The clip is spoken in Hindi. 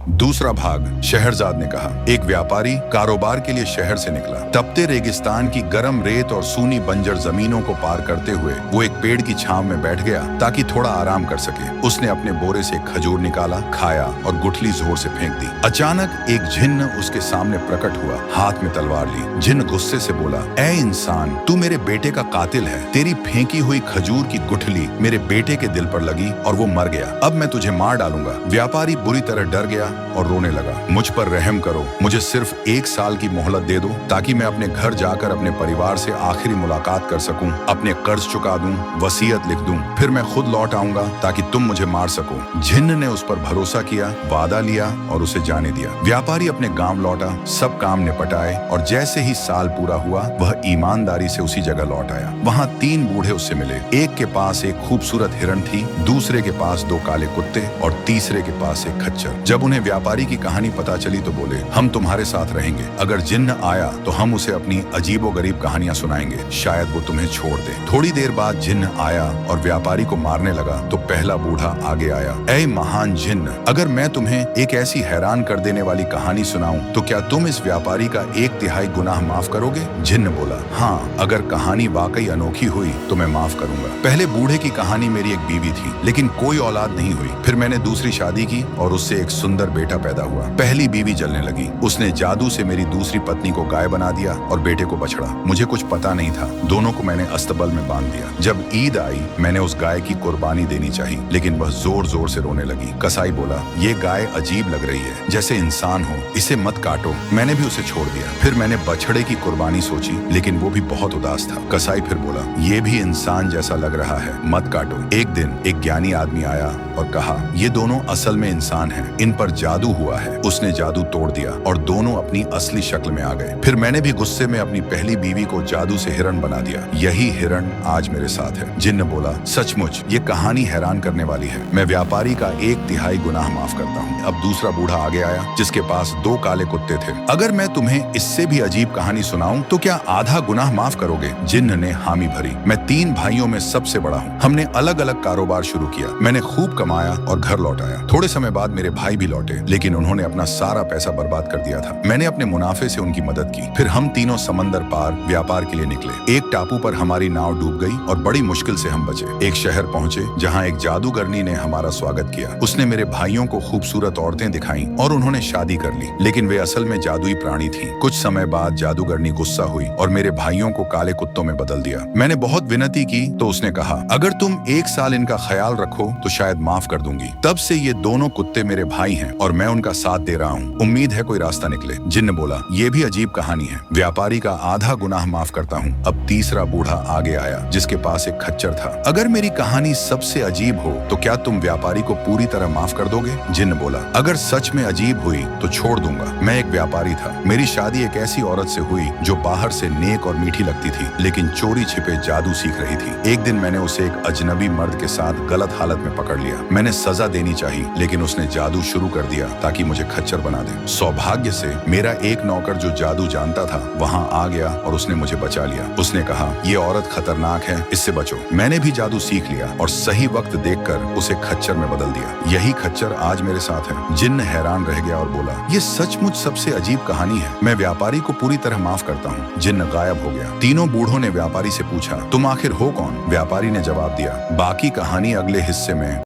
दूसरा भाग। शहरजाद ने कहा, एक व्यापारी कारोबार के लिए शहर से निकला। तपते रेगिस्तान की गर्म रेत और सूनी बंजर जमीनों को पार करते हुए वो एक पेड़ की छांव में बैठ गया ताकि थोड़ा आराम कर सके। उसने अपने बोरे से एक खजूर निकाला, खाया और गुठली जोर से फेंक दी। अचानक एक जिन्न उसके सामने प्रकट हुआ, हाथ में तलवार ली। जिन्न गुस्से से बोला, ऐ इंसान, तू मेरे बेटे का कातिल है। तेरी फेंकी हुई खजूर की गुठली मेरे बेटे के दिल पर लगी और वो मर गया। अब मैं तुझे मार डालूंगा। व्यापारी बुरी तरह डर गया और रोने लगा। मुझ पर रहम करो, मुझे सिर्फ 1 साल की मोहलत दे दो ताकि मैं अपने घर जाकर अपने परिवार से आखिरी मुलाकात कर सकूं, अपने कर्ज चुका दूं, वसीयत लिख दूं, फिर मैं खुद लौट आऊंगा ताकि तुम मुझे मार सको। जिन्न ने उस पर भरोसा किया, वादा लिया और उसे जाने दिया। व्यापारी अपने गांव लौटा, सब काम निपटाए और जैसे ही साल पूरा हुआ वह ईमानदारी से उसी जगह लौट आया। वहां 3 बूढ़े उससे मिले। एक के पास एक खूबसूरत हिरण थी, दूसरे के पास 2 काले कुत्ते और तीसरे के पास एक खच्चर। जब उन्हें व्यापारी की कहानी पता चली तो बोले, हम तुम्हारे साथ रहेंगे। अगर जिन्न आया तो हम उसे अपनी अजीबोगरीब कहानियां सुनाएंगे, शायद वो तुम्हें छोड़ दे। थोड़ी देर बाद जिन्न आया और व्यापारी को मारने लगा तो पहला बूढ़ा आगे आया। ऐ महान जिन्न, अगर मैं तुम्हें एक ऐसी हैरान कर देने वाली कहानी सुनाऊं तो क्या तुम इस व्यापारी का 1/3 गुनाह माफ करोगे? जिन्न बोला, हाँ, अगर कहानी वाकई अनोखी हुई तो मैं माफ करूंगा। पहले बूढ़े की कहानी, मेरी एक बीवी थी लेकिन कोई औलाद नहीं हुई। फिर मैंने दूसरी शादी की और उससे एक सुंदर बेटा पैदा हुआ। पहली बीवी जलने लगी, उसने जादू से मेरी दूसरी पत्नी को गाय बना दिया और बेटे को बछड़ा। मुझे कुछ पता नहीं था, दोनों को मैंने अस्तबल में बांध दिया। जब ईद आई मैंने उस गाय की कुर्बानी देनी चाहिए लेकिन वह जोर जोर से रोने लगी। कसाई बोला, ये गाय अजीब लग रही है, जैसे इंसान हो, इसे मत काटो। मैंने भी उसे छोड़ दिया। फिर मैंने बछड़े की कुर्बानी सोची लेकिन वो भी बहुत उदास था। कसाई फिर बोला, ये भी इंसान जैसा लग रहा है, मत काटो। एक दिन एक ज्ञानी आदमी आया और कहा, ये दोनों असल में इंसान हैं, इन पर जादू हुआ है। उसने जादू तोड़ दिया और दोनों अपनी असली शक्ल में आ गए। फिर मैंने भी गुस्से में अपनी पहली बीवी को जादू से हिरण बना दिया। यही हिरण आज मेरे साथ है। जिन्न बोला, सचमुच ये कहानी हैरान करने वाली है। मैं व्यापारी का 1/3 गुनाह माफ करता हूँ। अब दूसरा बूढ़ा आगे आया जिसके पास 2 काले कुत्ते थे। अगर मैं तुम्हें इससे भी अजीब कहानी सुनाऊं तो क्या आधा गुनाह माफ करोगे? जिन्न ने हामी भरी। मैं 3 भाइयों में सबसे बड़ा हूँ। हमने अलग अलग कारोबार शुरू किया। मैंने खूब कमाया और घर लौट आया। थोड़े समय बाद मेरे भाई भी लौटे लेकिन उन्होंने अपना सारा पैसा बर्बाद कर दिया था। मैंने अपने मुनाफे से उनकी मदद की। फिर हम तीनों समंदर पार व्यापार के लिए निकले। एक टापू पर हमारी नाव डूब गई और बड़ी मुश्किल से हम बचे। एक शहर पहुंचे जहां एक जादूगरनी ने हमारा स्वागत किया। उसने मेरे भाइयों को खूबसूरत औरतें दिखाई और उन्होंने शादी कर ली, लेकिन वे असल में जादुई प्राणी थी। कुछ समय बाद जादूगरनी गुस्सा हुई और मेरे भाइयों को काले कुत्तों में बदल दिया। मैंने बहुत विनती की तो उसने कहा, अगर तुम 1 साल इनका ख्याल रखो तो शायद माफ कर दूंगी। तब से ये दोनों कुत्ते मेरे भाई हैं और मैं उनका साथ दे रहा हूँ। उम्मीद है कोई रास्ता निकले। जिन्न बोला, ये भी अजीब कहानी है। व्यापारी का आधा गुनाह माफ करता हूँ। अब तीसरा बूढ़ा आगे आया जिसके पास एक खच्चर था। अगर मेरी कहानी सबसे अजीब हो तो क्या तुम व्यापारी को पूरी तरह माफ कर दोगे? जिन्न बोला, अगर सच में अजीब हुई तो छोड़ दूंगा। मैं एक व्यापारी था। मेरी शादी एक ऐसी औरत से हुई जो बाहर से नेक और मीठी लगती थी लेकिन चोरी छिपे जादू सीख रही थी। एक दिन मैंने उसे एक अजनबी मर्द के साथ गलत हालत में पकड़ लिया। मैंने सजा देनी चाहिए लेकिन उसने जादू शुरू कर दिया ताकि मुझे खच्चर बना दे। सौभाग्य से मेरा एक नौकर जो जादू जानता था वहां आ गया और उसने मुझे बचा लिया। उसने कहा, ये औरत खतरनाक है, इससे बचो। मैंने भी जादू सीख लिया और सही वक्त देखकर उसे खच्चर में बदल दिया। यही खच्चर आज मेरे साथ है। जिन्न हैरान रह गया और बोला, ये सचमुच सबसे अजीब कहानी है। मैं व्यापारी को पूरी तरह माफ करता हूँ। जिन्न गायब हो गया। तीनों बूढ़ों ने व्यापारी से पूछा, तुम आखिर हो कौन? व्यापारी ने जवाब दिया, बाकी कहानी अगले हिस्से में।